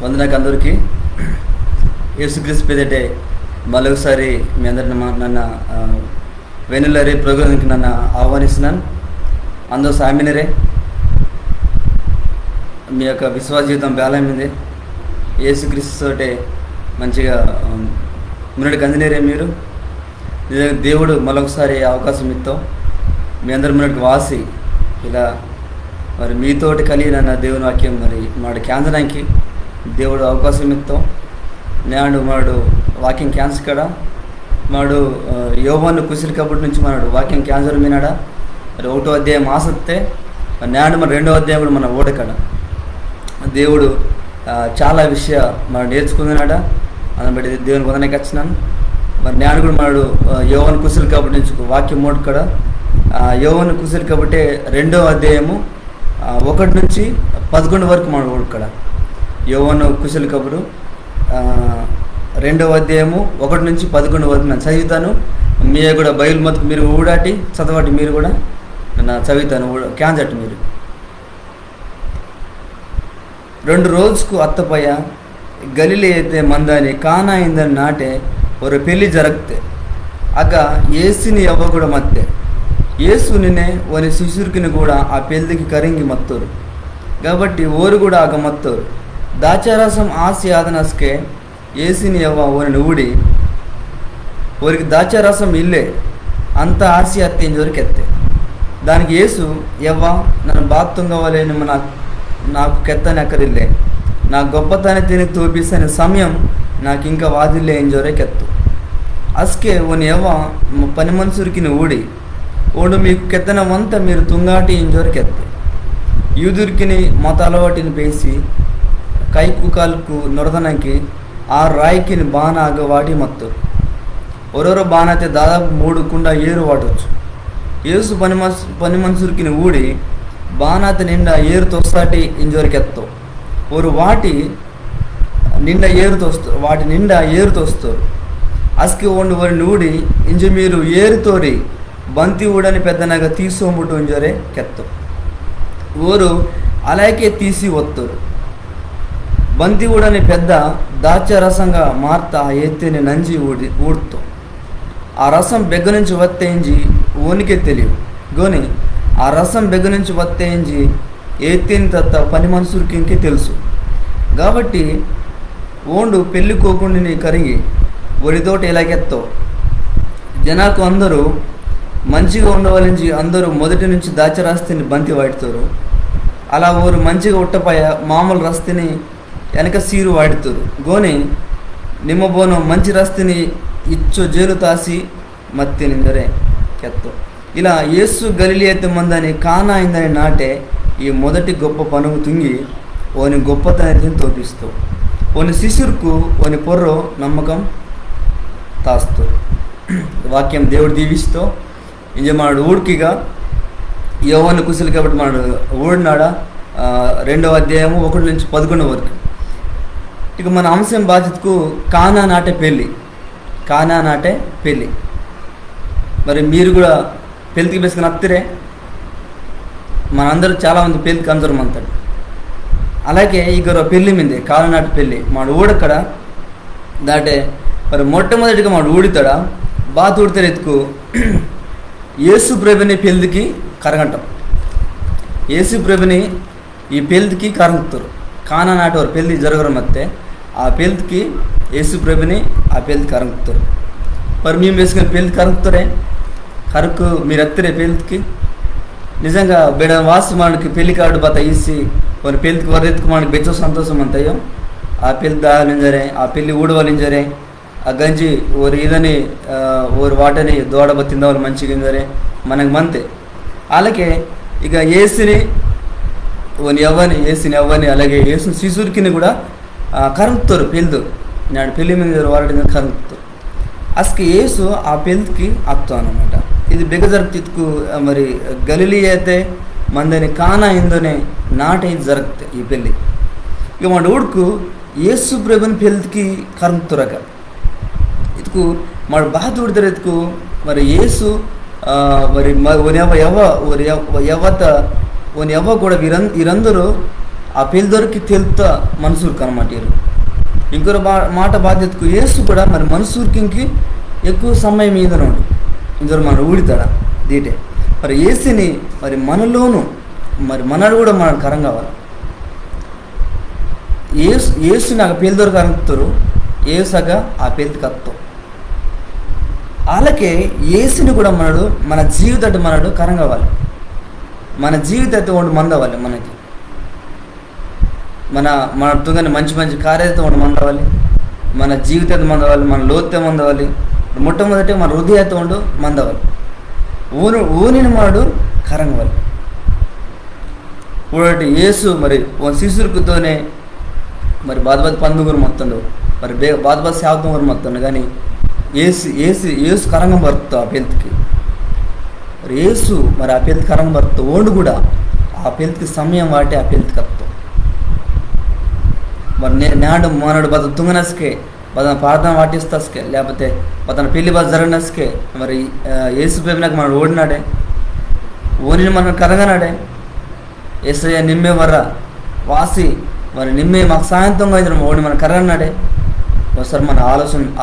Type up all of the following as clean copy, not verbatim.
వందనాకు అందరికీ యేసుక్రీస్తు పేదటే మరొకసారి మీ అందరిని నన్ను వెనులరే ప్రోగ్రాంకి నన్ను ఆహ్వానిస్తున్నాను. అందరూ సామినరే మీ యొక్క విశ్వాస జీవితం బేలమైంది. యేసుక్రీస్తు తోటే మంచిగా మున్నడికి అందినేరే మీరు. దేవుడు మరొకసారి అవకాశం ఇస్తాం. మీ అందరి మున్నడికి వాసి ఇలా మరి మీతోటి కలిగి నన్న దేవుని వాక్యం మరి మాడు క్యాన్సరానికి దేవుడు అవకాశం ఇస్తాం. నాడు మాడు వాక్యం క్యాన్సర్ కాడ మాడు యోహాను కుసిలి కబుటి నుంచి మనడు వాక్యం క్యాన్సర్ మీనాడా మరి 1వ అధ్యాయం ఆసక్తే నాడు మన 2వ అధ్యాయం కూడా మన ఓడకాడ దేవుడు చాలా విషయ మనం నేర్చుకున్నాడా. అందుని బట్టి దేవుని వందనకి వచ్చినాను. మరి నాడు కూడా మనడు యోహాను కుసిలి కబుటి నుంచి వాక్యం మోడు కాడ యోహాను కుసిలి కాబట్టి 2వ అధ్యాయము 1 నుంచి 11 వరకు మన ఓడకాడ యోహాను కుశలి కబురు 2వ అధ్యాయము 1 నుంచి 11 వరకు నేను చదువుతాను. మీ కూడా బైబిల్ మొత్తం మీరు ఊడాటి చదవటి మీరు కూడా నేను చదువుతాను. క్యాన్సట్ మీరు 2 రోజుకు అత్తపయ్య గలిలే అయితే మందాని కానా అయిందని నాటే ఒక పెళ్లి జరగతే అక్క ఏసుని ఎవ్వ కూడా మత్తే ఏసు నిన్నే వారి శిశురికి కూడా ఆ పెళ్లికి కరింగి మత్తోరు కాబట్టి ఓరు కూడా ఆగ మత్తోరు దాచారసం ఆసి ఆదనస్కే ఏసిని ఎవ్వ ఓని ఊడి ఓరికి దాచారసం ఇల్లే అంత ఆసి అత్తే జోరికి ఎత్తే దానికి ఏసు ఎవ్వ నన్ను బాత్తుంగవలేని నాకు కెత్తని అక్కడిల్లే నా గొప్పతనం తిని తోపిస్తని సమయం నాకు ఇంకా వాదిల్లే ఎంజోరేకెత్తు అస్కే ఓని ఎవ్వ పని మనుషురికి ఊడి ఓడు మీకు కెత్తనవంతా మీరు తుంగాటి ఎంజోరికెత్తే యూదురికిని మత అలవాటిని పేసి కైకు కాలుకు నొరదనకి ఆ రాయికిని బాణ ఆగవాటి మత్తు ఒరొర బాణతే దాదాపు 3 కుండా 7 వాటవచ్చు. ఏసు పని మనుషురికి ఊడి బాణాత నిండా ఏరు తోస్తాటి ఇంజోరికెత్తావు ఓరు వాటి నిండా ఏరు తోస్తారు అస్కి ఓండు వారిని ఊడి ఇంజ మీరు ఏరుతోరి బంతి ఊడని పెద్దనగా తీసోముటు ఇంజోరే కెత్తావు ఓరు అలాగే తీసి వస్తారు బంతి ఊడని పెద్ద దాచరసంగా మార్తా ఎత్తిని నంజి ఊడుతాం ఆ రసం బెగ్గ నుంచి వత్తేంచి ఓనికే తెలియదు గోని ఆ రసం బెగ్గ నుంచి వత్తేంచి ఎత్తిని తత్త పని మనుషులకి ఇంకే తెలుసు కాబట్టి ఓండు పెళ్ళి కోకుండా కరిగి ఒడితోటి ఇలాగెత్తావు జనాకు అందరూ మంచిగా ఉండవలించి అందరూ మొదటి నుంచి దాచరాస్తిని బంతి వాడుతారు అలా ఊరు మంచిగా ఉట్టపాయ మామూలు రస్తిని వెనక సీరు వాడుతారు గోని నిమ్మబోనం మంచి రస్తిని ఇచ్చో జేలు తాసి మత్తి నిందరే కెత్తో ఇలా యేసు గలిలే అయితే మందని కానా అయిందని నాటే ఈ మొదటి గొప్ప పనుగు తుంగి ఓని గొప్పతనాన్ని తోపిస్తావు ఓని శిశురుకు ఓని పొర్రో నమ్మకం తాస్తావు. వాక్యం దేవుడు దీవిస్తూ ఇంజ మాడు ఊడికిగా యోహాను కుశలి కాబట్టి మాడు ఊడినాడా 2వ అధ్యాయము 1 నుంచి 11 వరకు. ఇక మన అంశం బాధ్యతకు కానా నాటే పెళ్ళి మరి మీరు కూడా పెళ్ళికి వేసుకుని అత్తిరే మనందరూ చాలామంది పెళ్ళికి అందరం అంతాడు. అలాగే ఇక పెళ్ళి మీదే కానా నాటి పెళ్ళి మాడు ఊడక్కడ దాటే మరి మొట్టమొదటిగా మాడు ఊడితాడా బాత్ ఊడితారు ఎత్తుకు యేసు ప్రభుని పెళ్ళికి కరగంటాం. యేసు ప్రభుని ఈ పెళ్ళికి కరుగుతారు. కానా నాటి వారు పెళ్ళి జరగడం మత్తే ఆ పెళ్ళికి యేసు ప్రభుని ఆ పెళ్ళికి కరుగుతారు. మరి మేము వేసుకుని పెళ్ళి కరుగుతారే కరుకు మీరు ఎత్తరే పెళ్ళికి నిజంగా బిడ వాసి మనకి పెళ్లి కార్డు బత ఇసి వారి పెళ్ళికి వరెత్తుకు మనకి బెచ్చో సంతోషం అంతయ్యో ఆ పెళ్ళి దాలింజరే ఆ పెళ్ళి ఊడవలింజరే ఆ గంజి ఓరు ఇదని ఓరు వాటని దోడబ తిందవాళ్ళు మంచిగా ఇంజరే మనకు మంతే. అలాగే ఇక ఏసుని ఎవ్వని అలాగే ఏసు శిశురికి కూడా కరుగుతారు పెళ్ళి నాడు పెళ్ళి మీద వారడి కరుగుతారు అసలు ఏసు ఆ పెళ్ళికి అత్తాం అనమాట. ఇది బిగజరుపుకు మరి గలిలే అయితే మందని కానా అయిందనే నాటే జరుగుతాయి ఈ పెళ్ళి. ఇక మన ఊడుకు యేసు ప్రభుని పెళ్ళికి కరుగుతారక ఇతుకు మన బాధ ఉడతారు ఎత్తుకు మరి యేసు మరి ఎవత ఓని ఎవ్వ కూడా వీరందరూ ఆ పెళ్లి దొరికి తెలుతా మనసూర్కి అనమాట వీరు. ఇంకొక మాట బాధ్యతకు యేసు కూడా మరి మనసూర్కి ఎక్కువ సమయం ఈదనుండు ఇందరు మన ఊడితాడా దీటే మరి యేసుని మరి మనలోను మరి మనడు కూడా మనకు కరం కావాలి. యేసుని ఆ పెళ్లి దొరికి అనుకుతారు, ఏసాగా ఆ పెళ్లికి అత్తం వాళ్ళకే యేసుని కూడా మనడు మన జీవితం మనడు కరం కావాలి. మన జీవితం ఒకటి మందవాలి, మనకి మన తుంగని మంచి మంచి కార్యత ఒకటి మందవాలి, మన జీవితం మందవాలి, మన లోత్యం మందవాలి. మొట్టమొదటి మన హృదయత ఉండు మందవాలి, ఊనిని మనడు కరంగవాలి. ఇప్పుడు యేసు మరి శిశురుకుతోనే మరి బాధ పందుగురు మొత్తంలో మరి బాధ శాతం మొత్తంలో కానీ ఏసు కరంగం బరుకుతా ఆ పెళ్తికి మరి యేసు మరి ఆ పెళ్తి కరంగం బరుకుతా ఓండు కూడా ఆ పెళ్తికి సమయం వాటి ఆ పెళ్తికి వస్తాం మరి నాడు మనడు బత తుంగనస్కే బతన ప్రార్థన వాటిస్తాస్కే లేకపోతే బతన పెళ్లి బత జరగనస్కే మరి యేసు పేరునకు మనడు ఓడినాడే, ఓనిని మనం కరగనాడే. ఏసయ్య నిమ్మే వర్ర వాసి మరి నిమ్మే మాకు సాయంత్రం అయితే ఓడి మన కరగన్నాడే. ఒకసారి మన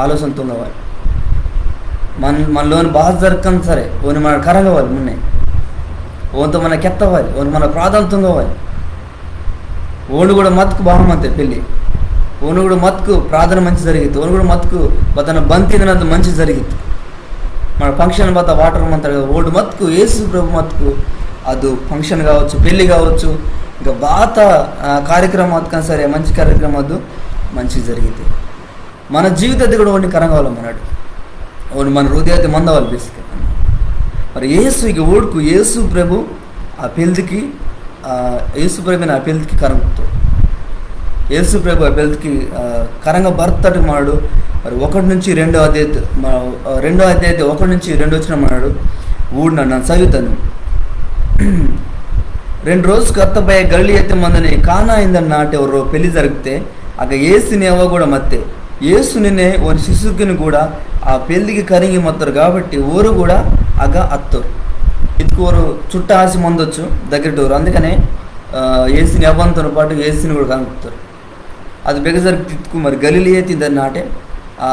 ఆలోచన తుంగవాలి, మనలోని బాధ జరగని సరే ఓని మన కరగవాలి, మున్నే ఓన్తో మనకి ఎత్తవాలి, ఓని మన ప్రార్థన తుంగవాలి. ఓను కూడా మత్తుకు బాగుమంతే పెళ్ళి, ఓను కూడా మత్తుకు ప్రార్థన మంచి జరిగిద్ది, ఓను కూడా మత్తుకు బతన బంతినంత మంచి జరిగిద్ది. మన ఫంక్షన్ బత వాటర్ మంతాడు కదా ఓడు మత్తుకు యేసు ప్రభు మత్తుకు అది ఫంక్షన్ కావచ్చు, పెళ్ళి కావచ్చు, ఇంకా బాత కార్యక్రమం అతుకని సరే మంచి కార్యక్రమం వద్దు మంచి జరిగిద్ది. మన జీవితాన్ని కూడా ఓడిని కరంగావాలి, మనడు ఓడి మన హృదయాన్ని మందవాలి బేసిక్. మరి యేసు ఓడుకు యేసు ప్రభు ఆ పెళ్లికి యేసు ప్రభుని ఆ పెళ్లికి కరంగుతాడు. యేసు ప్రభు ఆ పెళ్లికి కరంగ భర్తడు మాడు. మరి 1 నుంచి 2వ అధ్యాయం 1 నుంచి 2 వచ్చిన మాడు ఊడిన నన్ను చదువుతాను. 2 రోజుకు అత్తపై గళ్ళి ఎత్తే మందని కానా అయిందని నాటెవరో పెళ్లి జరిగితే అక ఏసుని ఎవ కూడా మత్తే ఏసునినే ఓని శిశువుకిని కూడా ఆ పెళ్లికి కరిగి మొత్తారు కాబట్టి ఊరు కూడా అగ అత్తరు ఇతుకోరు చుట్ట ఆసి మందొచ్చు దగ్గర. అందుకనే ఏసుని అవ్వంతో పాటు ఏసుని కూడా కనుక్కుతారు. అది బెగజరికి తిట్టుకు మరి గలిలి ఎత్తిందని నాటే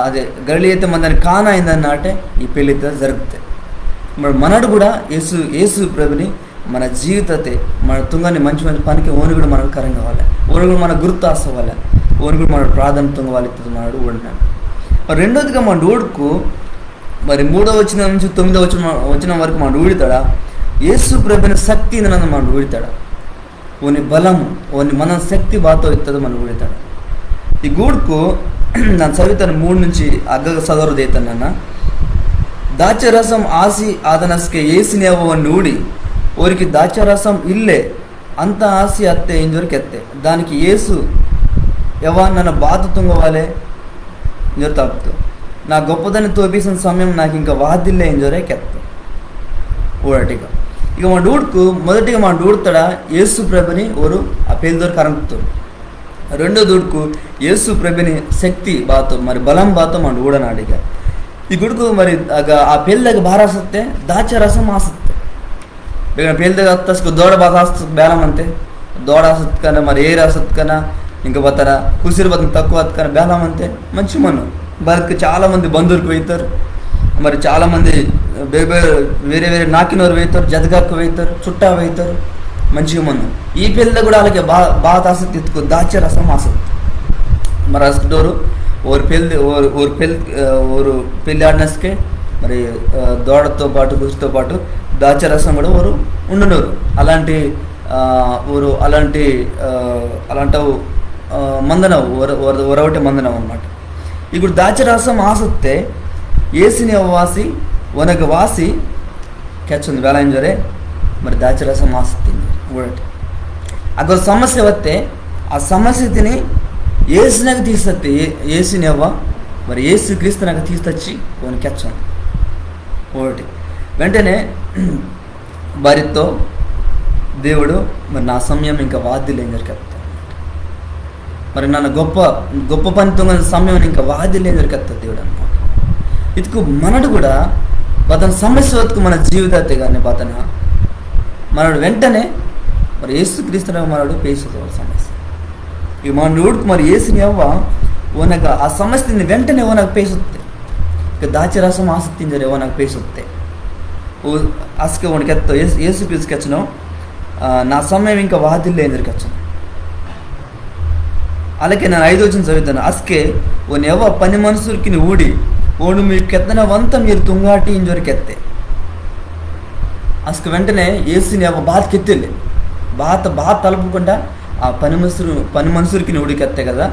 అదే గలిలి ఎత్తే మందని కానా అయిందని నాటే ఈ పెళ్లి జరుగుతాయి. మరి మనడు కూడా యేసు ప్రభుని మన జీవితతే మన తుంగని మంచి మంచి పనికి ఓని కూడా మనకు కరం కావాలి, ఓని కూడా మన గుర్తు ఆస్తవాలి, ఓని కూడా మన ప్రార్థన తుంగవాలి మనడు ఓడినాడు. మరి రెండోదిగా మన డోడుకు మరి 3వ వచనం నుంచి 9వ వచనం వరకు మన ఊడితాడా యేసు ప్రభుని శక్తి నన్ను మనం ఊడితాడా, ఓని బలము ఓని మన శక్తి బాతో ఇస్తుంది మనం ఊడితాడు. ఈ గూడుకు ನಾನು ಸವಿತಾನು 3 నుంచి ಅಗ್ಗ ಸದವರು ದೇತನ್ನ ದಾಚರಸಂ ಆಸಿ ಆದನಸ್ಕೆ ಏಸಿನೇವವನ್ನು ನೂಡಿ ఓరికి దాచరసం ఇల్లే అంత ఆసి అత్తే ఇంజోరికి ఎత్తే దానికి యేసు ఎవ నన్ను బాధ తుంగవాలే ఇంజోరు తప్పుతూ నా గొప్పదని తోపేసిన సమయం నాకు ఇంకా వాదిల్లే ఇంజోరే కెత్త ఓడటిగా ఇక మా డూడ్కు మొదటిగా మా డూడ్తాడా యేసు ప్రభుని ఓరు ఆ పేలుదోరు కరంపుతాడు. రెండో దూడుకు యేసు ప్రభుని శక్తి బాతో మరి బలం బాతో మా డూడనాడిగా ಈ ಗುಡ್ಕು ಮರಿ ಆಗ ಆ ಪೇಲ್ದಾಗ ಭಾರ ಆಸತ್ತೆ ದಾಚ ರಸಂ ಆಸತ್ತೆ ಬೇಗ ಪೇಲ್ದಾಗ ಹತ್ತಸ್ಕು ದೋಡ ಬಾಗ ಆಸ್ತ ಬೇಲಮಂತೆ దోడ ఆసత్ కన్నా మరి ఏర్ ఆసత్ కన్నా ఇంకా పోతారా కుసిరి బతుకు తక్కువ కన్నా బేలమంతే మంచి మనం బతుకు చాలామంది బంధువులకు వెళ్తారు మరి చాలామంది వేరే వేరే నాకినోరు వెళ్తారు జతగాకు వెళ్తారు చుట్టా వెళ్తారు మంచిగా మనం ఈ పెళ్ళి కూడా అలాగే బాగా ఆసక్తి ఎత్తుకో దాచే రసం ఆసక్తి మరి అసలు ఓరు పెళ్ళి ఆడినస్కే మరి దోడతో పాటు కుసితో పాటు దాచే రసం కూడా ఓరు ఉండనోరు అలాంటి ఊరు అలాంటి మందనవు ఒరవటి మందనవు అనమాట. ఇప్పుడు దాచరసం ఆసತ್ತೆ ఏసిని వాసి ಒನಗ ವಾಸಿ ಕೆಚ್ಚೊಂದು ಬೇಲ ಎಂಜರೆ మరి దాచరసం ఆసక్తి ఊడటి అక్కడ సమస్య వస్తే ఆ సమస్యని ఏసునకు తీస్తే ఏసునేవ్వ మరి ఏసు క్రీస్తునకు తీసుకొచ్చి ఓని కెచ్చం ఒకటి వెంటనే భార్యతో దేవుడు మరి నా సమయం ఇంకా వాద్యులేని దొరికెత్తా మరి నన్ను గొప్ప పనితో సమయం ఇంకా వాద్యులేని దొరికెత్తా దేవుడు అనమాట. ఇదికు మనడు కూడా అతని సమస్య వరకు మన జీవితాన్ని కానీ అతను మనడు వెంటనే మరి యేసు క్రీస్తు మనడు పేసుకోవాలి సమస్య ಈಗ ನೋಡ್ಕು మరి ಏಸಿನ ಯವ್ವ ಓನಾಗ ಆ ಸಮಸ್ಯೆನ ವೆಂಟನೆ ಓನಾಗ ಪೇಸುತ್ತೆ ಈಗ ದಾಚರಸಂ ಆಸಕ್ತಿಂದರೆ ಓನಾಗ ಪೇಸುತ್ತೆ అసలు వాడికి ఎత్తో ఏసు పిలుచుకొచ్చను నా సమయం ఇంకా వాదిల్లే ఎందుకు వచ్చాను. అలాగే నేను 5వ వచనం చదువుతాను. అస్కే ఓన్ ఎవ పని మనుషులకి ఊడి ఓడు మీరు కెత్తనవంతా మీరు తుంగాటి ఇంజోరికెత్తే అసలు వెంటనే ఏసుని ఎవ బాధకెత్తిలే బాధ తలుపుకుండా ఆ పని మనుషులకి ఊడికెత్తే కదా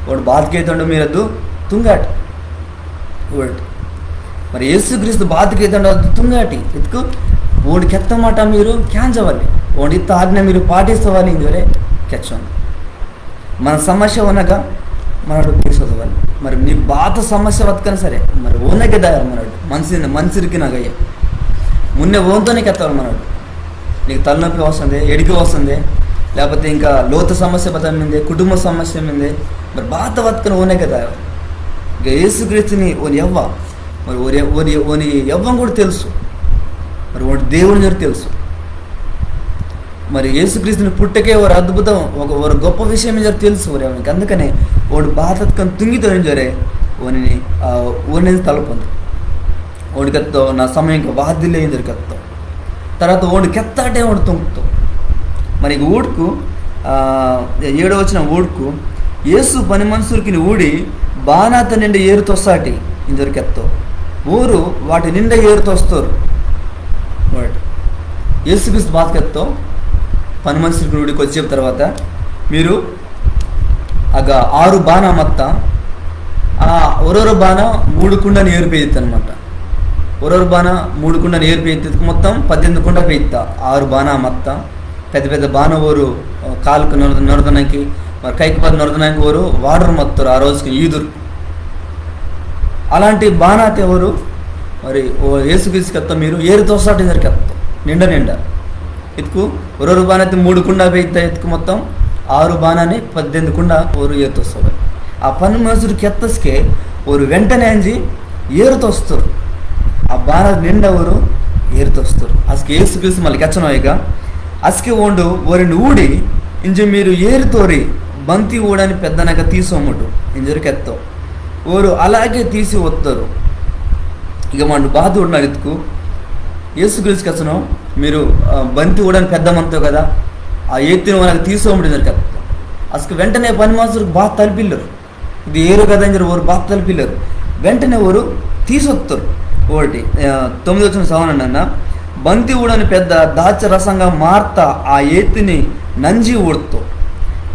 వాడు బాధకెత్తండు మీరు అద్దు తుంగాటి ఓడి మరి యేసుక్రీస్తు బాధకెత్తండు అద్దు తుంగాటి ఎత్తుకు ఓడి కెత్తమాట మీరు క్యాంచవాలి ఓడి ఆజ్ఞ మీరు పాటిస్తవాలి ఇంజోరే కెచ్చండి. మన సమస్య ఉన్నగా మనడు తీసుకోవాలి. మరి నీ బాధ సమస్య బతకని సరే మరి ఓనకే దాయాలి మనడు మనిషికి నాగయ్య మున్నే ఓన్తోనే కెత్తాలి మనడు. నీకు తలనొప్పి వస్తుంది, ఎడికి వస్తుంది, లేకపోతే ఇంకా లోత సమస్య బతమింది, కుటుంబ సమస్య మింది, మరి బాధ బతకని ఓనకే దాయాలి. ఇక యేసుక్రీస్తుని ఓని ఎవ్వ మరి ఓని ఎవ్వం కూడా తెలుసు, మరి ఓడి దేవుని జరి తెలుసు. మరి యేసుక్రీస్తుని పుట్టకే ఒక అద్భుతం ఒక గొప్ప విషయం జరి తెలుసు ఓరికి. అందుకనే ఓడి బాధకని తుంగితో జరే ఓని తలపొంది ఓడికెత్తో నా సమయం ఇంకా వాదిలే ఎదురుకెత్తాం. తర్వాత ఓడి కెత్తాటే ఓడి తుంగుతాం. మరి ఊడుకు 7వ వచనం ఊడుకు యేసు పని మనుషులకి ఊడి బాణాత నిండా ఏరుతో సాటి ఇందరికెత్తావు ఊరు వాటి నిండా ఏరుతో వస్తారు. వాటి యేసుక్రీస్తు బాధకెత్తావు పని మనుషులకి ఊడికి వచ్చే తర్వాత మీరు ఆಗ 6 బాణ మొತ್ತ ఒరొరు బాణ 3 కుండని ఏరిపోయిద్ది అనమాట. ఒరొరు బాణ 3 కుండని ఏరిపోయిద్ది మొత్తం 18 కుండ పోయిద్దా 6 బాణ మొತ್ತ పెద్ద పెద్ద బాణ ఓరు కాలుకు నొరదనానికి మరి కైకి పది నొరదనానికి ఓరు వాడరు మొత్తారు ఆ రోజుకి ఈదురు. అలాంటి బాణాత ఎవరు మరి యేసుక్రీస్తుకెత్తా మీరు ఏరుతో సాటి జరికెత్తాం నిండా ఎత్తుకు ఒరొరు బాణాతి 3 కుండ పోయిద్దా ఎత్తుకు మొత్తం 6 బాణాన్ని 18 కుండ ఓరు ఏరుతొస్తారు. ఆ పని మనుషుడికి ఎత్తస్కే ఓరు వెంటనే అంజి ఏరుతొస్తారు. ఆ బాణ నిండా ఓరు ఏరుతొస్తారు. అసలు యేసుక్రీస్తు మళ్ళీ కెచ్చనోయిక అసకే ఓండు ఓరిని ఊడి ఇంజ మీరు ఏరుతోరి బంతి ఊడని పెద్దనక తీసోముడు ఇంజరికెత్తావు ఓరు అలాగే తీసి వస్తారు. ఇక మన బాధ ఉన్నాడు ఎత్తుకు యేసుక్రీస్తు కెచ్చను మీరు బంతి ఊడని పెద్దమంతో కదా ఆ ఎత్తిని మనకు తీసుకోమడి జరికెత్తాం. అసలు వెంటనే పని మనుషులకు బాధ తలిపిల్లరు ఇది ఏరు కదా అని ఓరు బాధ తలిపిల్లరు వెంటనే ఓరు తీసుకొస్తారు. ఒకటి 9వ వచనం చదవనండి అన్న. బంతి ఊడని పెద్ద దాచ రసంగా మార్తా ఆ ఎత్తిని నంజి ఊడుతూ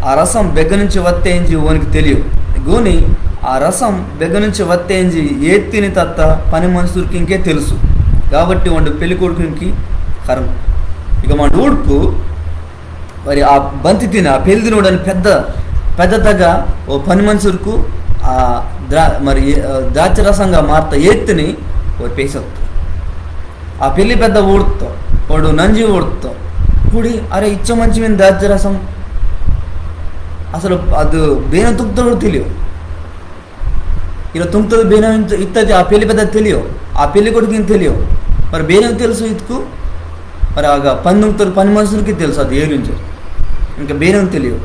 ఆ రసం బెగ్గ నుంచి వత్తేంచి ఓనికి తెలియదు గోని ఆ రసం బెగ్గ నుంచి వత్తేంచి ఎత్తిని తత్త పని మనుషులకి ఇంకే తెలుసు కాబట్టి వాడు పెళ్లి కొడుకునికి కరం. ఇక మన ఊడుకు మరి ఆ బంతి తిని ఆ పెళ్లి తినోడని పెద్ద తగ్గ ఓ పని మనుషులకు ఆ మరి ద్రాక్షరసంగా మార్త ఎత్తిని ఓ పేసొత్తు ఆ పెళ్లి పెద్ద ఊడుతాం వాడు నంజి ఊడుతాం ఊడి అరే ఇచ్చ మంచి మీద ద్రాక్షరసం అసలు అది బేనం తుంకుతో కూడా తెలియదు. ఇలా తుంకుతుంది బేనం ఇత్తది ఆ పెళ్లి పెద్ద తెలియదు ఆ పెళ్లి కొడుకుని తెలియదు. మరి బేనం తెలుసు ఇతుకు మరి ఆగా పని తుంకుతారు పని మనుషులకి తెలుసు అది ఏరించి ఇంకా బేనం తెలియదు.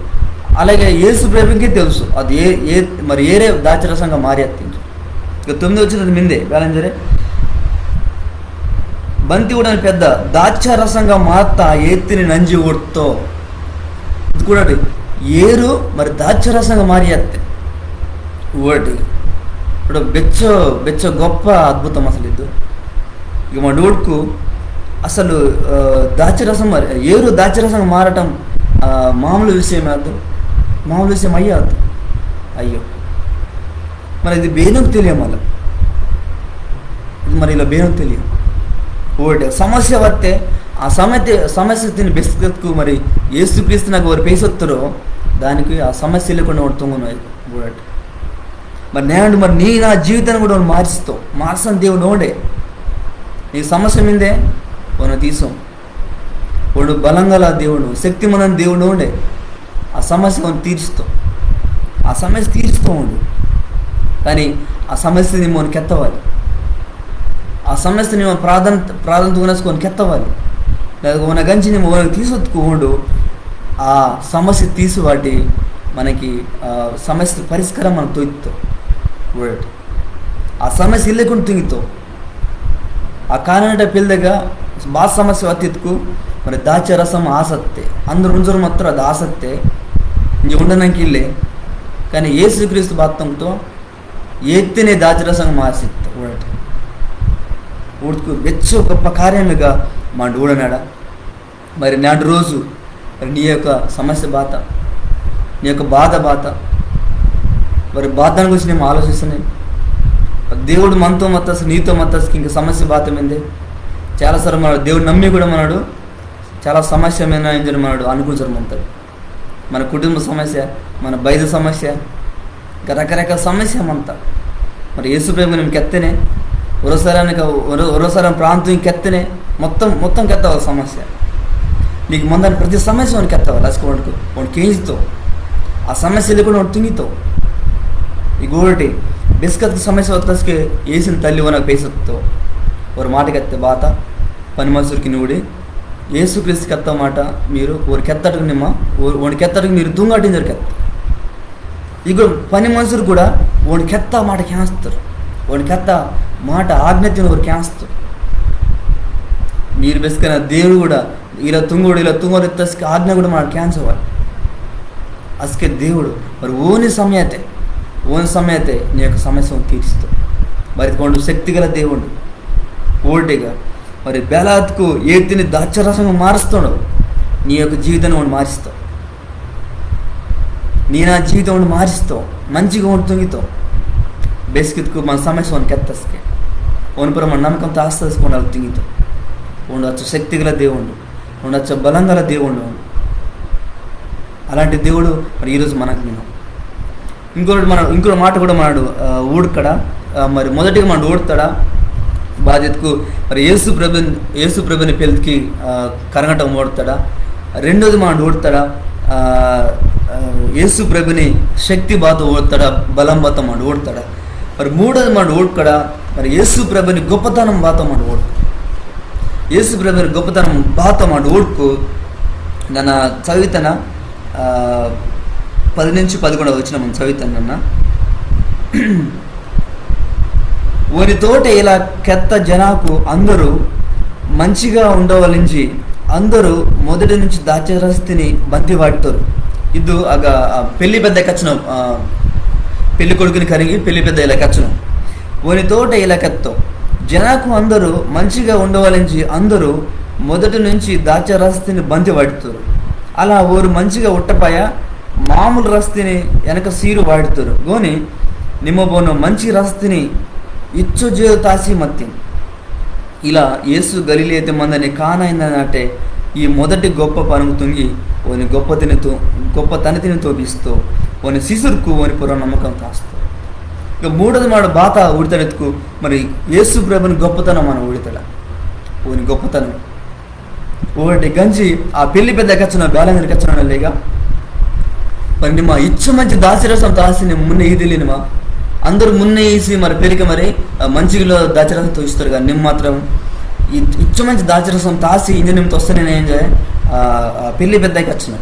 అలాగే యేసు ప్రభుకి తెలుసు అది మరి ఏరే దాచరసంగా మారి అత్తించు. ఇక 9వ వచ్చినది మిందే బ్యాలెంజరే బంతి కూడా పెద్ద దాచరసంగా మార్తా ఎత్తిని నంజి ఊడుతో ఇది కూడా ఏరు మరి దాచరసంగా మారి అత్తే ఊటి ఇప్పుడు బెచ్చ గొప్ప అద్భుతం అసలు ఇది. ఇక మా డోడ్కు అసలు దాచరసం మరి ఏరు దాచరసంగా మారటం మామూలు విషయం కాదు, మామూలు విషయం అయ్యాదు. అయ్యో మరి ఇది బేనం తెలియ మళ్ళీ ఇది మరి ఇలా బేనం తెలియదు. ఓటే సమస్య వస్తే ఆ సమస్య తిని బెస్కు మరి యేసుక్రీస్తు నాకు వారు పేసొత్తారో దానికి ఆ సమస్య లేకుండా పడుతున్నాయి ఊడట. మరి నేను మరి నా జీవితాన్ని కూడా మార్చుతావు మార్చని దేవుడు ఓడే నీ సమస్య మీదే వాడు తీసాం వాడు బలంగల దేవుడు శక్తిమన దేవుడు ఉండే ఆ సమస్య తీర్చుతాం ఆ సమస్య తీర్చుతూ ఉండు. కానీ ఆ సమస్యని మనం కెత్తవాలి ఆ సమస్యని మనం ప్రాధాన్యత కొనేసుకొని కెత్తవాలి లేదా మన గంచిని మనం తీసుకొచ్చుకోండు ఆ సమస్య తీసి వాటి మనకి ಸಮಸ್ಯೆ ಪರಿಷ್ಕಾರ మనం ತೊಯ್ತು ವರ್ಡ್ ಆ ಸಮಸ್ಯೆ ಇಲ್ಲಕೊಂಡು ತುಂಗಿತು ಆ ಕಾರಣದ ಪಿಲ್ದಾಗ ಬಾ ಸಮಸ್ಯೆ ಹೊತ್ತಿದ್ಕು మరి దాచే రసం ఆసక్తే అందరు ఉంజరు మాత్రం అది ఆసక్తే ఇంక ఉండడానికి ఇల్లే కానీ యేసుక్రీస్తు భక్తంతో ఎత్తినే దాచరసంగా మార్చిತ್ತು ఊడట ఊడుకు వెచ్చు గొప్ప కార్యముగా మాండు ఊడనాడ మరి నాడు రోజు మరి నీ యొక్క సమస్య బాధ నీ యొక్క బాధ మరి బాధను గురించి నేను ఆలోచిస్తున్నాను దేవుడు మనతో మత్తసు నీతో మత్తసుకి ఇంకా సమస్య బాధ ఏంది చాలాసార్లు మన దేవుడు నమ్మి కూడా మనడు చాలా సమస్య మీద ఎంజాయ్ మనడు అనుకుంటారు మన కుటుంబ సమస్య మన బయట సమస్య రకరకాల సమస్య అంతా మరి యేసు ప్రేమ నిಮ್ಗೆ ಕೆತ್ತನೆ ఒరోసారి ప్రాంతం ಕೆತ್ತನೆ మొత్తం ಕೆತ್ತವ సమస్య నీకు ముందని ప్రతి సమస్య వానికి ಕೆತ್ತವ రాసుకోవడానికి వాడికి కేంజితో ఆ సమస్యలు కూడా వాడు తుంగితో ఈ గోటి బిస్కత్ సమస్య వత్తస్కి వేసిన తల్లి వనకు పేసతో ఒక మాట ಕೆತ್ತೆ బాత పని మనుషులకి నువ్వుడి యేసుక్రీస్తు ಕೆತ್ತ మాట మీరు ఒక ಕೆತ್ತటకు నిమ్మ వాడి ಕೆತ್ತటకు మీరు తుంగాటించారు ಕೆತ್ತ ಈಗ పని మనుషులు కూడా వాడి ಕೆತ್ತ మాట క్యాన్స్తారు వాడి ಕೆತ್ತ మాట ఆజ్ఞతను వారు క్యాన్స్తారు మీరు బెసుకున్న దేవుడు కూడా ఇలా తుంగోడు ఎత్తస్కి ఆజ్ఞ కూడా మాట క్యాన్సర్ అవ్వాలి అసకే దేవుడు మరి ఓని సమయతే నీ యొక్క సమస్యను తీరుస్తూ మరి కొండు శక్తిగల దేవుడు ఓల్టీగా మరి బేలాత్కు ఏతిని దాచరసంగా మారుస్తాడు నీ యొక్క జీవితాన్ని వాడు మారుస్తావు నీ నా జీవితం వాడు మారుస్తావు మంచిగా వాడు తుంగితావు బేసిక్కు మన సమస్య వాడిని ಕೆತ್ತಸ್ಕೆ ఓనిపురం మన నమ్మకంతో ఆస్తికొని వాళ్ళు తుంగితావు ఉండొచ్చు శక్తిగల దేవుడు ఉండొచ్చు బలంగల దేవుడు అలాంటి దేవుడు మరి ఈరోజు మనకు నేను ఇంకో మాట కూడా మనడు ఊడుకడ మరి మొదటిగా మనం ఊడుతాడా బాధ్యతకు మరి యేసు ప్రభుని పెళ్ళికి కరగటం ఓడతాడా రెండోది మనం ఓడతాడా యేసు ప్రభుని శక్తి బాత ఓడతాడా బలం బాత మనం ఓడతాడా మరి మూడోది మనం ఓడుకడా మరి యేసు ప్రభుని గొప్పతనం బాత మనం ఓడుకు యేసు ప్రభుని గొప్పతనం బాత మనం ఓడుకు ನನ್ನ చదివితన 10-11 వచ్చిన మనం చదువుతానన్నా వారి తోట ఇలా ಕೆತ್ತ జనాకు అందరూ మంచిగా ఉండవలించి అందరూ మొదటి నుంచి దాచరస్తిని బంతి వాడుతారు ఇది ఆಗ పెళ్లి పెద్ద కచ్చనం పెళ్లి కొడుకుని కరిగి పెళ్లి పెద్ద ఇలా కచ్చనం వారి తోట ఇలా ಕೆತ್ತ జనాకు అందరూ మంచిగా ఉండవలించి అందరూ మొదటి నుంచి దాచరస్తిని బంతి వాడుతారు అలా వారు మంచిగా ఉట్టపాయ మామూలు రస్తిని వెనక సీరు వాడుతారు గోని నిమ్మబోను మంచి రస్తిని ఇచ్చు జేలు తాసి మత్తి ఇలా యేసు గలిలే అయితే మందని కానైందనంటే ఈ మొదటి గొప్ప పనుకు తుంగి ఓని గొప్ప తనితిని తోపిస్తూ ఓని శిశురుకు ఓని పుర నమ్మకం కాస్తూ ఇక మూడోది మాట బాత ఉడతడెత్తుకు మరి యేసు ప్రభుని గొప్పతనం మనం ఉడతడ ఓని గొప్పతనం ఒకటి గంజి ఆ పెళ్లి పెద్ద కచ్చిన బేలంగని కచ్చిన లేగా మరి నిమ్మ ఇచ్చు మంచి దాచిరసం తాసి మున్నే ఇది లేనిమా అందరూ మున్నే వేసి మరి పెరిగి మరి మంచిలో దాచరసం తోస్తారు కానీ నిమ్మ మాత్రం ఇచ్చు మంచి దాచరసం తాసి ఇంజన్ నిమ్మ వస్తే నేను ఏం చేయ పెళ్లి పెద్దకి వచ్చిన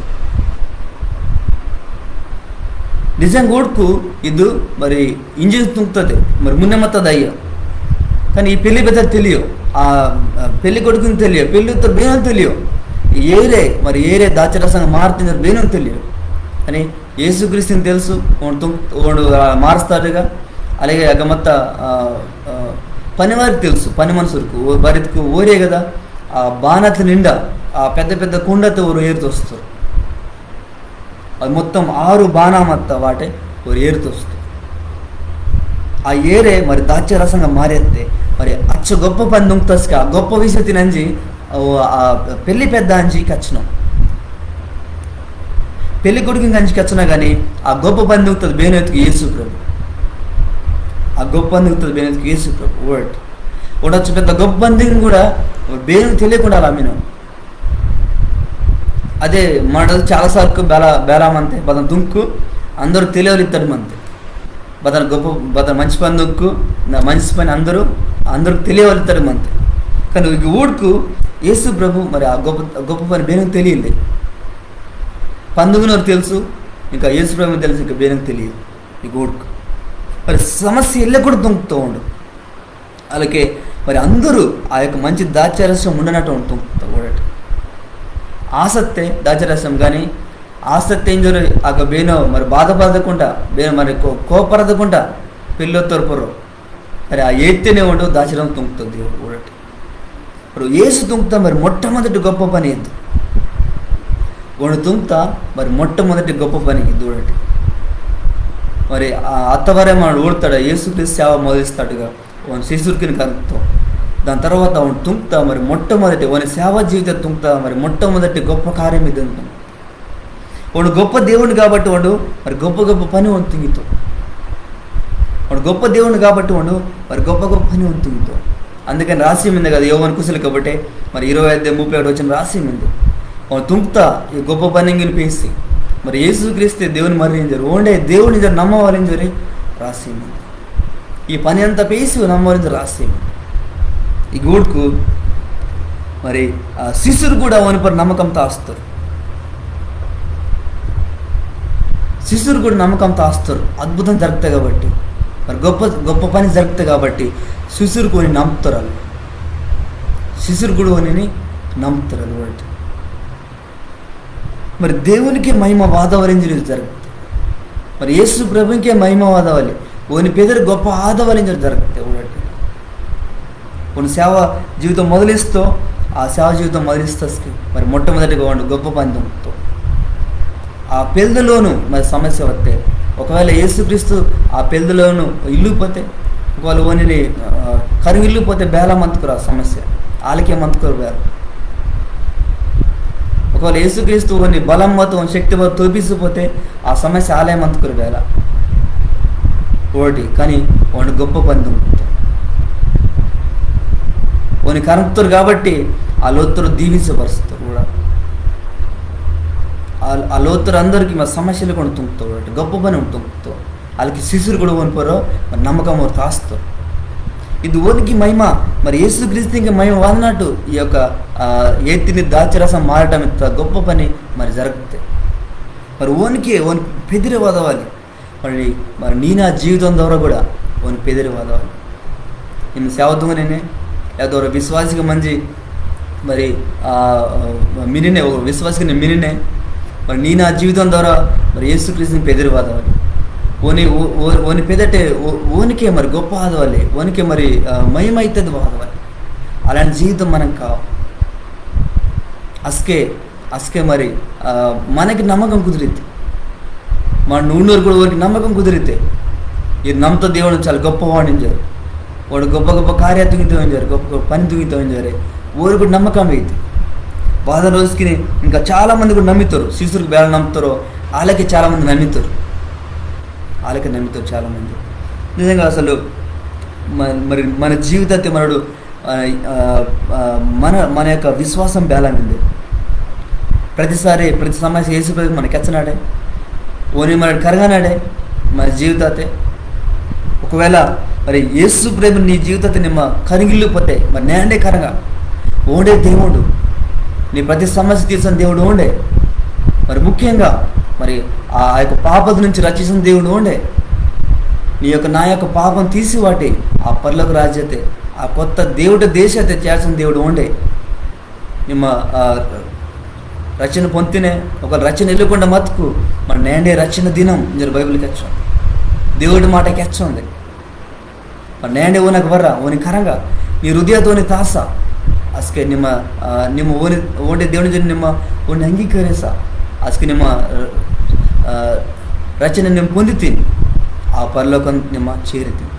నిజం గోడ్కు ఇది మరి ఇంజిన్ తుంగుతుంది మరి మున్నెమ్మతుంది అయ్యో కానీ ఈ పెళ్లి పెద్ద తెలియదు ఆ పెళ్లి కొడుకుని తెలియదు పెళ్లితో బేనం తెలియదు ఏరే దాచరసంగా మారుతుంది బేనం తెలియదు అని యేసుక్రీస్తుని తెలుసు వాడు మారుస్తాడుగా అలాగే అగమత్త పనివారికి తెలుసు పని మనుషులకు వారికి ఓరే కదా ఆ బాణత నిండా ఆ పెద్ద కుండతో ఊరు ఏరుతూ వస్తారు అది మొత్తం 6 బాణమత్త వాటే ఊరు ఏరుతూ వస్తారు ఆ ఏరే మరి దాచ్యరసంగా మారేస్తే మరి అచ్చ గొప్ప పని దుంకుతస్కి ఆ గొప్ప విషయం తినంజి ఆ పెళ్లి పెద్ద అంజి కచ్చినాం పెళ్లి కొడుకు కంచికి వచ్చినా కానీ ఆ గొప్ప పని దుంకుతుంది బేనెత్తుకు యేసు ప్రభు ఆ గొప్ప పని దుంకుతుంది బేనెత్తుకు యేసు ప్రభు వర్డ్ ఉండొచ్చు పెద్ద గొప్ప బందిని కూడా బేను తెలియకుండా అలా అమ్మినాం అదే మాట చాలాసార్లు బేరామంతే బదం దుంకు అందరూ తెలియలు ఇస్తాడు మంతే బదన మంచి పని దుక్కు మంచి పని అందరూ తెలియవలుతాడు మంతే కానీ ఊడుకు యేసు ప్రభు మరి ఆ గొప్ప పని బేను తెలియలే పందుగునోరు తెలుసు ఇంకా యేసు ప్రభు తెలుసు, ఇంకా వేరే తెలియదు ఈ గోడుకు. మరి సమస్య ఎల్ల కూడా తుంకుతూ ఉండు. అలాగే మరి అందరూ ఆ యొక్క మంచి దాచారస్యం ఉండనట్టు తుంకుతూ కూడా ఆసక్తే దాచరసం. కానీ ఆసక్తి ఏం జరు ఆ బేనో మరి బాధపడకుండా బేనో మరి కోపరదకుండా పిల్లొత్తరు మరి ఆ ఎత్తినే ఉండు దాచరం తుంకుతుంది దేవుడు కూడా. ఇప్పుడు ఏసు తుంకుతా మరి మొట్టమొదటి గొప్ప పని ఎద్దు వాడు తుంకుతా మరి మొట్టమొదటి గొప్ప పని చూడండి. మరి ఆ అత్తవరే మనం ఊడతాడు, యేసుక్రీస్తు సేవ మొదలుస్తాడుగా వాని శిశుడికి కనుక్తో. దాని తర్వాత వాడు తుంకుతా మరి మొట్టమొదటి వాని సేవా జీవితం తుంకుతా మరి మొట్టమొదటి గొప్ప కార్యం ఇది ఉంటుంది. వాడు గొప్ప దేవుడు కాబట్టి వాడు మరి గొప్ప గొప్ప పని వంతుంగితో. వాడు గొప్ప దేవుడు కాబట్టి వాడు మరి గొప్ప గొప్ప పని వంతుంగితో. అందుకని రాసి ఉంది కదా యోవాను కుశలు కాబట్టి మరి 25:31 వచ్చిన రాసి ఉంది. వాడు తుంకుతా ఈ గొప్ప పని వినిపిస్తే మరి యేసుక్రీస్తు దేవుని మరణించారు ఓండే దేవుని నమ్మవాలని జరి రాసి ఉంది. ఈ పని అంతా పేసి నమ్మవాలని రాసి ఈ గూడుకు మరి శిశురు కూడా వానిపై నమ్మకంతో వస్తారు. శిశురు కూడా నమ్మకంతో వస్తారు. అద్భుతం జరుగుతాయి కాబట్టి మరి గొప్ప గొప్ప పని జరుగుతాయి కాబట్టి శిశురు కొని నమ్ముతారు. వాళ్ళు శిశురు కూడా కొని నమ్ముతారు కాబట్టి మరి దేవునికి మహిమ వాదవరించడం జరుగుతుంది. మరి యేసు ప్రభుకే మహిమ వాదవాలి ఓని పేదరు గొప్ప ఆదవరించడం జరుగుతాయి కాబట్టి కొన్ని సేవ జీవితం మొదలిస్తూ ఆ సేవ జీవితం మొదలిస్తూ మరి మొట్టమొదటిగా వాడు గొప్ప పని దొరుకుతావు. ఆ పెళ్ళలోను మరి సమస్య వస్తే ఒకవేళ యేసుక్రీస్తు ఆ పెళ్ళలోను ఇల్లుపోతే ఒకవేళ ఓనిని కరువు ఇల్లుపోతే బేలం అంతుకురా సమస్య వాళ్ళకే మంతుకురు బేలం. ఒకవేళ యేసుక్రీస్తు ఓని బలం మొత్తం శక్తి మొత్తం తోపిసిపోతే ఆ సమస్య ఆలయం అంతుకురు బేల ఒకటి. కానీ వాడు గొప్ప పని దొరుకుతావు ఓని కనుక్తారు కాబట్టి ఆ లోతురు దీవించపరుస్తారు కూడా. ఆ లోతురు అందరికీ మా సమస్యలు కూడా తుంకుతావు గొప్ప పని తుంకుతావు. వాళ్ళకి శిశురు కూడా కొనిపోరో మరి నమ్మకం వారు తాస్తారు. ఇది ఓనికి మహిమ మరి యేసుక్రీస్తు ఇంకా మహిమ వాడినట్టు ఈ యొక్క ఎత్తిని దాచరసం మారటం ఇంత గొప్ప పని మరి జరుగుతాయి. మరి ఓనికి ఓని పెదిరి వదవాలి మరి మరి నీ నా జీవితం ద్వారా కూడా ఓని పెదిరి వదవాలి. నేను సేవద్దుగానే ఏదో విశ్వాసిగా మంచి మరి మినినే ఒక విశ్వాసిగా మినినే మరి నీ నా జీవితం ద్వారా మరి యేసుక్రీస్తుని పెదిరి వదవాలి. ఓని పెదటే ఓనికే మరి గొప్ప ఆదవాలి ఓనికే మరి మహిమ అవుతుంది వాదవాలి. అలాంటి జీవితం మనకు కావాలి. అస్కే మరి మనకి నమ్మకం కుదిరితే మన నూనెరు కూడా వారికి నమ్మకం కుదిరితే ఇది నమ్మతో దేవుడు చాలా గొప్పవాడించారు వాడు గొప్ప గొప్ప కార్యాత్మకం గొప్ప గొప్ప పని తుగితోంచారు ఊరు కూడా నమ్మకం అయితే బాధ రోజుకి ఇంకా చాలామంది కూడా నమ్ముతారు. శిశువులకు వేళ నమ్ముతారో వాళ్ళకి చాలామంది నమ్ముతారు చాలామంది. నిజంగా అసలు మరి మన జీవితాన్ని మనడు మన యొక్క విశ్వాసం బేలాంది. ప్రతి సమస్య యేసు ప్రభు మనకి ఎచ్చనాడే ఓని మన కరగానాడే మన జీవితాతే. ఒకవేళ మరి యేసు ప్రభు నీ జీవితాన్ని నిమ్మ కరిగిల్లిపోతే మరి నేండే కరగా ఓండే దేవుడు నీ ప్రతి సమస్య తీర్చిన దేవుడు ఓండే. మరి ముఖ్యంగా మరి ఆ యొక్క పాపద నుంచి రక్షించిన దేవుడు ఓండే. నా యొక్క పాపం తీసి వాటి ఆ పర్లకు రాజ్యతే ఆ కొత్త దేవుడి దేశతే చేసిన దేవుడు ఓండే. నిమ్మ రచన పొంతినే ఒక రచన వెళ్ళకుండా మతుకు మన నేండే రచన దినం మీరు బైబిల్కి వచ్చాం దేవుడి మాటకి వచ్చండి మరి నేండే ఓనకు వర్రా ఓని కరంగా నీ హృదయతోని తాస అస్కే ನಿಮ್ಮ ಓಂಡೆ ದೇವನ ಜನ ನಿಮ್ಮ ಒಂದು ಅಂಗೀಕರಿಸ ಅಸ್ಕೆ ನಿಮ್ಮ ರಚನೆ ನಿಮ್ಮ పొందిತೀನಿ ఆ పరలోకం ನಿಮ್ಮ చేరుತೀನಿ.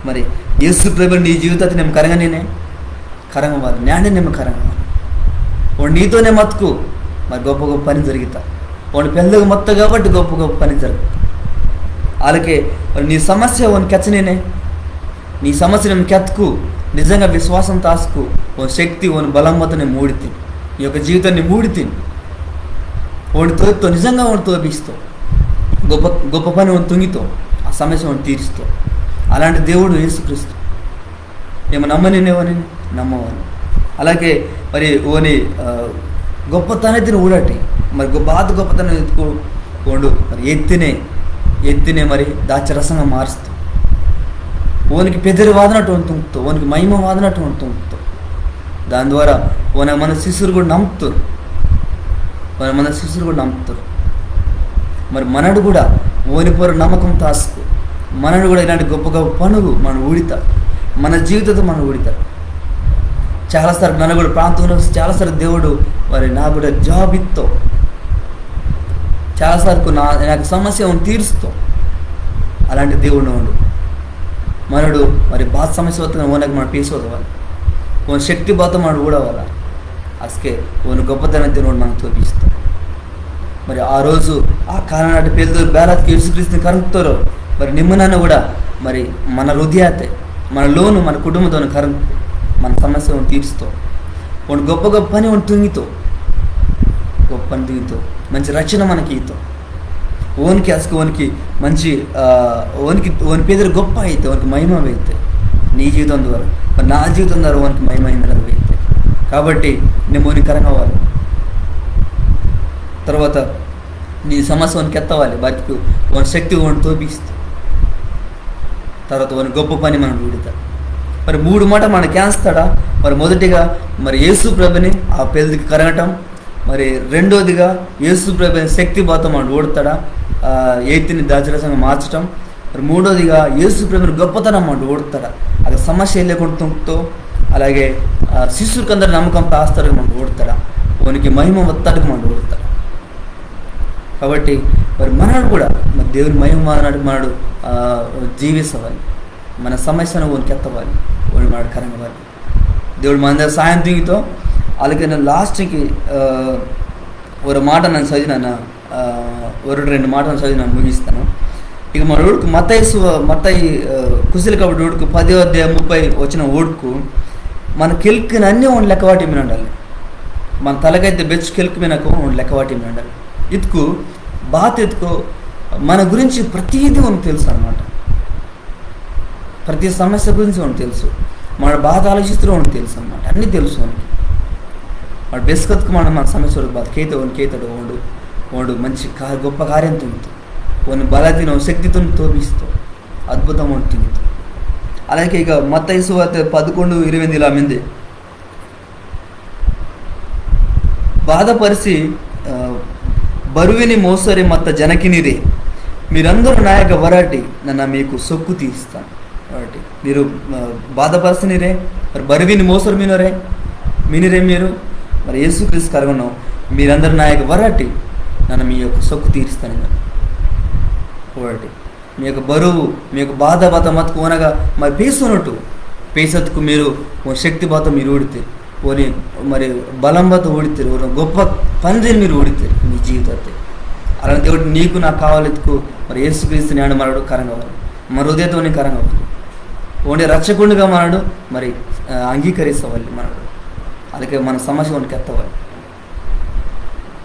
మరి యేసు ప్రభు నీ జీవితాన్ని ನಿಮ್ಮ కరంగానే కరంగవాలి న్యాడే ನಿಮ್ಮ కరంగవాలి వాడు నీతోనే మతుకు మరి గొప్ప గొప్ప పని జరుగుతా వాడు పెళ్ళగా మొత్తం కాబట్టి గొప్ప గొప్ప పని జరుగుతుంది. అలాగే మరి నీ సమస్య వాని కెచ్చనేనే నీ సమస్య నేను కెత్తుకు నిజంగా విశ్వాసం తాసుకు ఓ శక్తి ఓని బలం మొత్తం నేను మూడితే ఈ యొక్క జీవితాన్ని మూడితే వాడి తోపుతో నిజంగా వాడు తోపిస్తావు గొప్ప గొప్ప పని వాడిని తుంగితో ఆ సమస్య వాడిని తీరుస్తావు. అలాంటి దేవుడు యేసుక్రీస్తు ఏమో నమ్మనినేవని నమ్మవాని. అలాగే మరి ఓని గొప్పతనం ఊడటి మరి బాధ గొప్పతనం ఎత్తుకు ఓండు మరి ఎత్తినే మరి దాచరసంగా మారుస్తూ ఓనికి పెద్దరి వాదనట్టు ఉంటుంతో ఓనికి మహిమ వాదనట్టు ఉంటుంతో దాని ద్వారా మన శిశువులు కూడా నమ్ముతారు. మరి మనడు కూడా ఓని పొర నమ్మకం తాసుకు మనడు కూడా ఇలాంటి గొప్ప గొప్ప పనులు మనం ఊడితా మన జీవితంతో మనం ఊడితా. చాలాసార్లు నన్ను కూడా ప్రాంతంలో చాలాసార్లు దేవుడు మరి నాకు కూడా జాబ్ ఇస్తో చాలాసార్లు నాకు సమస్య తీరుస్తాం. అలాంటి దేవుడు ఉండు మనడు మరి బాధ సమస్య వస్తుంది ఓనకు మనం పీసు వదవాలి ఓన్ శక్తి బాధ మనం ఊడవాలా అసకే ఓను గొప్పతనం దేవుడు మనం చూపిస్తాం. మరి ఆ రోజు ఆ కాలం నాటి పేదలు బేలాత్కి యేసుక్రీస్తుని కరుకుతారో మరి నిమ్మనాన్న కూడా మరి మన హృదయాతే మన లోను మన కుటుంబంతో కరుకు మన సమస్యను తీర్చుతాం. వాడు గొప్ప పని వాడు తుంగితో గొప్ప పని తుంగితో మంచి రక్షణ మనకి ఇతో ఓనికి అసలు ఓనికి మంచి ఓని పేదలు గొప్ప అయితే ఓనికి మహిమ అయితే నీ జీవితం ద్వారా మరి నా జీవితం ద్వారా ఓనికి మహిమ అయిందని అయితే కాబట్టి నేను ఓనికరంగా అవ్వాలి. తర్వాత నీ సమస్య ఓనికి ఎత్తవాలి వారికి ఓని శక్తి ఓని తోపిస్తూ తర్వాత ఓని గొప్ప పని మనం వీడుతా. మరి 3 మాట మనకి వేస్తాడా మరి మొదటిగా మరి యేసు ప్రభుని ఆ పేదకి కరగటం, మరి రెండోదిగా యేసు ప్రభుని శక్తి బాతం మనం ఓడతాడా ఎత్తిని దాచరసంగా మార్చడం, మరి మూడోదిగా యేసు ప్రభుని గొప్పతనం మనం ఓడతాడా అది సమస్య లేకుండా అలాగే శిశువుకి అందరి నమ్మకం తాస్తాడు మనం ఓడతాడా ఓనికి మహిమ వస్తాడికి మనం ఓడతాడా. కాబట్టి మరి మనడు కూడా మరి దేవుని మహిమ మనడు జీవించవాలి మన సమస్యను ఓనికి ఎత్తవాలి ఓడి మనడు కరంగవాలి. దేవుడు మన దగ్గర సాయం తింగితో అలాగే నేను లాస్ట్కి ఒక మాట నన్ను చదివినా ఒక 2 మాటలు చదివి నన్ను ముగిస్తాను. ఇక మన ఊడుకు మత్తయి కుశలి కాబట్టి ఊడుకు 10వ అధ్యాయం 30 వచ్చిన ఊడుకు మన కెల్కిన అన్నీ ಒಂದು లెక్కవాటి మీద ఉండాలి. మన తలకైతే బెచ్చు కెల్కి మీనకు ಒಂದು లెక్కవాటి మీద ఉండాలి. ఇతుకు బాత్ ఎత్తుకో మన గురించి ప్రతిదీ మనకు తెలుసు అన్నమాట. ప్రతి సమస్య గురించి మనకు తెలుసు, మన బాధ ఆలోచిస్తూ మనకు తెలుసు అన్నమాట. అన్నీ తెలుసు మనకి. వాడు బెస్కత్కు మన సమస్య బాధ కేతాడు వాడు మంచి గొప్ప కార్యం తుంగుతూ వాడిని బలతిన శక్తితో తోపిస్తూ అద్భుతం ఉంటుంది. అలాగే ఇక మత్తయి సువార్త 11:28 ఇలా మింది బాధపరిచి బరువిని మోసరి మత్త జనకినిరే మీరందరూ నా యొక్క వరాటి నన్ను మీకు సొక్కు తీస్తాను. వరాటి మీరు బాధపరిచినిరే మరి బరువిని మోసరు మినిరే మీరు మరి యేసుక్రీస్తు కరగన్నాం మీరందరూ నా యొక్క వరాటి నన్ను మీ యొక్క సొక్కు తీరుస్తాను. వరాటి మీ యొక్క బరువు మీ యొక్క బాధ మతకు అనగా మరి పేసున్నట్టు పేసత్కు మీరు శక్తి బాత మీరు ఊడితే ఓని మరి బలం బాత ఊడితారు ఓ గొప్ప పనిని మీరు ఊడితారు మీ జీవితాన్ని. అలాంటి దేవుడు నీకు నాకు కావాలెత్తుకు మరి యేసుక్రీస్తు జ్ఞానం మనడు కరంగా అవ్వాలి మన హృదయతోనే కరంగా అవ్వాలి ఓన్లీ రక్షకుడిగా మనడు మరి అంగీకరిస్తవాలి మనడు. అలాగే మన సమస్య ఓనికి ఎత్తవాలి.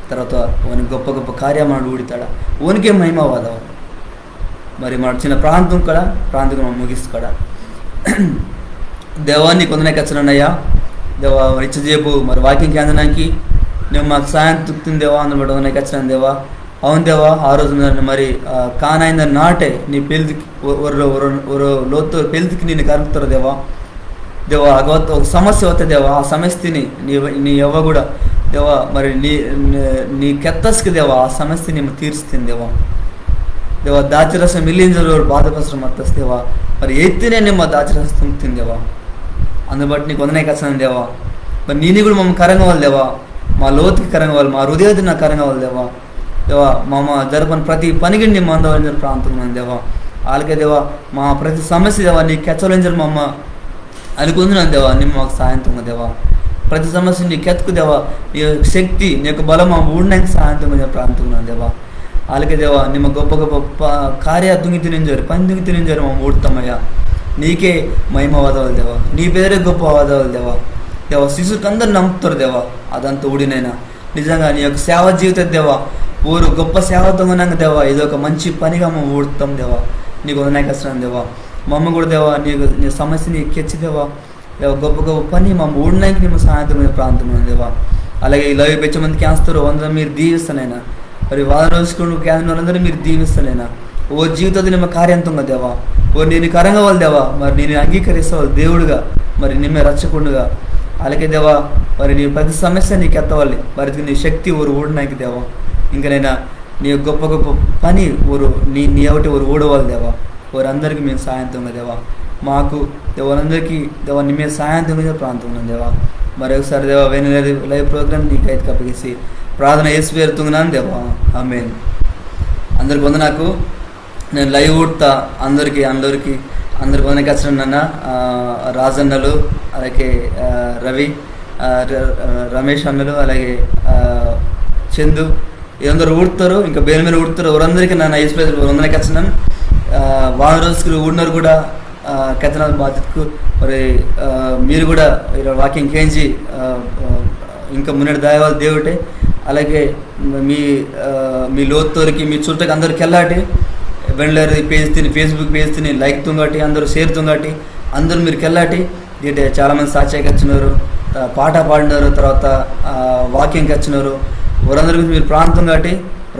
తర్వాత ఓని గొప్ప గొప్ప కార్యం మనడు ఊడితాడా ఓనికే మహిమ వాదవాలి. మరి మన చిన్న ప్రాంతం మనం ముగిస్తాడా దేవాన్ని కొందరికి వచ్చనయ్యా దేవా ఇచ్చజేపు మరి వాకింగ్కి అందడానికి నువ్వు మాకు సాయం తుక్తుంది దేవా అందుబట్టి నాకు వచ్చినాను దేవా. అవును దేవా ఆ రోజు మరి కానైందని నాటే నీ పెళ్లికి లోతు పెళ్లికి నేను కలుపుతారు దేవా. ఒక సమస్య అవుతుంది దేవా ఆ సమస్యని నీ ఎవ్వ కూడా దేవా మరి నీ కెత్తస్కి దేవా ఆ సమస్యని తీరుస్తుంది దేవా దాచరసం మిలియన్లు బాధపరచడం మత్తస్ దేవా మరి ఎత్తినే మా దాచరసం తిందేవా అందుబట్టి నీకు వందనే కచ్చాను దేవా. మరి నేను కూడా మమ్మల్ని కరంగవాలి దేవా మా లోతుకి కరంగవాలి మా హృదయాది నాకు కరంగవాలి దేవా మా జరపని ప్రతి పనికిండి మా అందవని ప్రాంతం దేవా. అలాగే దేవా మా ప్రతి సమస్య దేవా నీ కెచ్చలేంజరు మా అమ్మ అనుకుంటున్నాను దేవా నీ మాకు సాయంత్రం దేవా. ప్రతి సమస్య నీ కెత్తుకు దేవా నీ శక్తి నీ యొక్క బలం మా ఊడినానికి సాయంత్రం ప్రాంతం దేవా. అలాగే దేవా ನಿಮ್ಮ గొప్ప గొప్ప కార్య తుంగి తినింజారు పని తుంగి తినింజారు మా ఊడుతామయ్యా నీకే మహిమ వాదవాలి దేవా నీ పేరే గొప్ప వాదవాలి దేవా శిశువుకి అందరు నమ్ముతారు దేవా అదంతా ఊడినైనా నిజంగా నీ యొక్క సేవ జీవితం దేవా ఊరు గొప్ప సేవతో ఉన్నాక దేవా ఇదొక మంచి పనిగా మేము ఊడుతాం దేవా నీకు వదనాకి వస్తున్నాను దేవా. మా అమ్మ కూడా దేవా నీ సమస్యని ఎక్కించి దేవా గొప్ప గొప్ప పని మా ఊడినాకి మేము సాయంత్రం ప్రాంతం దేవా. అలాగే ఇలా 10 మంది క్యాన్సర్ 100 మీరు దీవిస్తానైనా మరి వారం రోజుకు క్యాన్ వాళ్ళందరూ మీరు దీవిస్తలేనా ఓ జీవితంలో ನಿಮ್ಮ కార్యంతంగా దేవా ఓ నేను కరంగా వాళ్ళు దేవా మరి నేను అంగీకరిస్తావు దేవుడుగా మరి నిమ్మే రచ్చకుండుగా అలాగే దేవా మరి నీ ప్రతి సమస్య నీకు ఎత్తవాలి మరి నీ శక్తి ఊరు ఊడనానికి దేవా ఇంకనైనా నీ గొప్ప గొప్ప పని ఊరు నీ ఒకటి ఊరు ఊడవాలి దేవా వారందరికీ మేము సాయంత్రంగా దేవా మాకు దేవాలందరికీ దేవా నీ మీద సాయంత్రంగా ప్రాంతం ఉన్నాం దేవా మరి ఒకసారి దేవా వేరే లైవ్ ప్రోగ్రామ్ నీకు అయితే కప్పగేసి ప్రార్థన వేసి పేరుతున్నాను దేవా ఆమేన్. అందరికి వంద నాకు నేను లైవ్ ఊడతా అందరికీ అందరికి వందకి వచ్చిన నాన్న రాజన్నలు అలాగే రవి రమేష్ అన్నలు అలాగే చందు అందరూ ఊడతారు ఇంకా బేల మీద ఊడతారు ఎవరందరికీ నన్ను వేసి పేరు వందనకి వచ్చినాను వారం రోజులు ఊడినారు కూడా కథన బాధ్యతకు మరి మీరు కూడా వాకింగ్ కేంచి ఇంకా మున్నటి దయవాళ్ళు దేవుటే అలాగే మీ లోతురికి మీ చుట్టకి అందరికి వెళ్ళాటి వెండలర్ పేజ్ తిని ఫేస్బుక్ పేజ్ తిని లైక్ తుంగటి అందరూ షేర్ తుంగటి అందరూ మీరు వెళ్ళాటి అంటే చాలామంది సాక్ష్యానికి వచ్చినారు పాట పాడినారు తర్వాత వాకింగ్కి వచ్చినారు వారందరి గురించి మీరు ప్రాంతం కాటి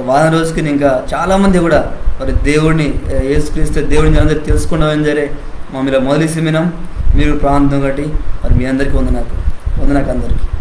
వారం రోజుకి ఇంకా చాలామంది కూడా మరి దేవుడిని యేసుక్రీస్తు దేవుడిని అందరూ తెలుసుకున్నామని సరే మమ్మల్ని మొదలు సిమినాం మీరు ప్రాంతం కాటి మరి మీ అందరికీ వందనాకు అందరికీ